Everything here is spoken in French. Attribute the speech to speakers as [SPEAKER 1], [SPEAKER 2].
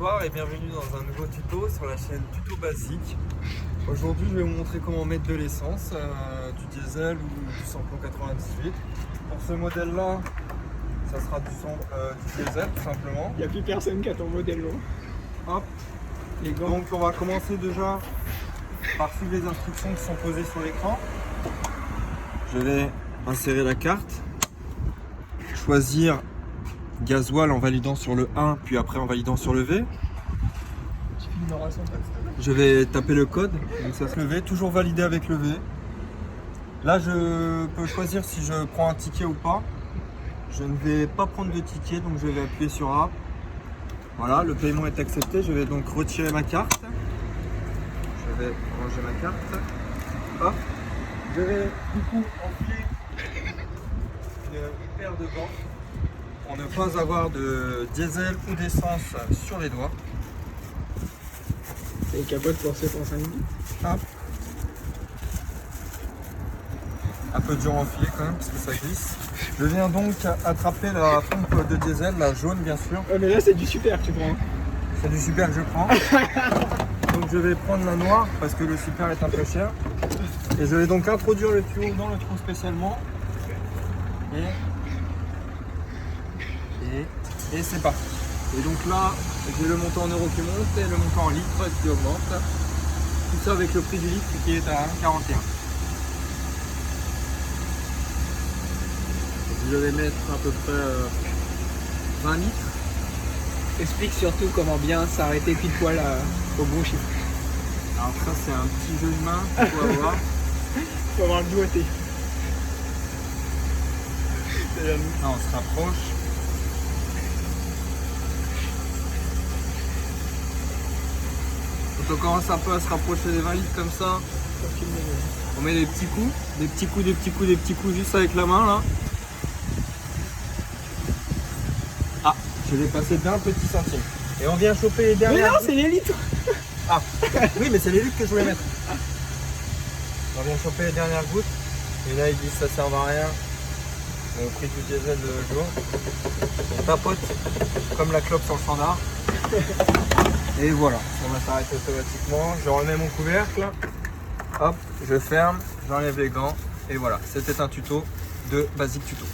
[SPEAKER 1] Bonsoir et bienvenue dans un nouveau tuto sur la chaîne Tuto Basique. Aujourd'hui je vais vous montrer comment mettre de l'essence, du diesel ou du samplon 98. Pour ce modèle là, ça sera du diesel tout simplement.
[SPEAKER 2] Il n'y a plus personne qui a ton modèle là.
[SPEAKER 1] Hop.
[SPEAKER 2] Les gants.
[SPEAKER 1] Donc on va commencer déjà par suivre les instructions qui sont posées sur l'écran. Je vais insérer la carte, choisir gasoil en validant sur le 1 puis après en validant sur le V. Je vais taper le code, donc ça se le V, toujours validé avec le V. Là je peux choisir si je prends un ticket ou pas. Je ne vais pas prendre de ticket, donc je vais appuyer sur A. Voilà, le paiement est accepté, je vais donc retirer ma carte. Je vais ranger ma carte. Hop. Je vais du coup enfiler une paire de gants pour ne pas avoir de diesel ou d'essence sur les doigts.
[SPEAKER 2] C'est une capote pour 7,5 litres.
[SPEAKER 1] Hop. Un peu dur à enfiler quand même parce que ça glisse. Je viens donc attraper la pompe de diesel, la jaune bien sûr.
[SPEAKER 2] Ouais, mais là c'est du super que tu prends.
[SPEAKER 1] C'est du super que je prends. Donc je vais prendre la noire parce que le super est un peu cher. Et je vais donc introduire le tuyau dans le trou spécialement. Et c'est parti. Et donc là, j'ai le montant en euros qui monte et le montant en litres qui augmente. Tout ça avec le prix du litre qui est à 1,41. Je vais mettre à peu près 20 litres.
[SPEAKER 2] Explique surtout comment bien s'arrêter pile poil au bon chiffre.
[SPEAKER 1] Alors ça c'est un petit jeu de main qu'il faut avoir.
[SPEAKER 2] Faut avoir le doigté.
[SPEAKER 1] Là on se rapproche. Quand on commence un peu à se rapprocher des 20 litres comme ça, on met des petits coups, des petits coups, des petits coups, des petits coups juste avec la main là. Ah, je vais passer d'un petit centime. Et on vient choper les
[SPEAKER 2] Mais
[SPEAKER 1] dernières.
[SPEAKER 2] non, c'est les litres.
[SPEAKER 1] Ah, oui, mais c'est les litres que je voulais mettre. On vient choper les dernières gouttes. Et là, ils disent ça sert à rien. Au prix du diesel de jour. On tapote comme la clope sur le standard. Et voilà, on va s'arrêter automatiquement. Je remets mon couvercle. Hop, je ferme, j'enlève les gants. Et voilà, c'était un tuto de Basique Tuto.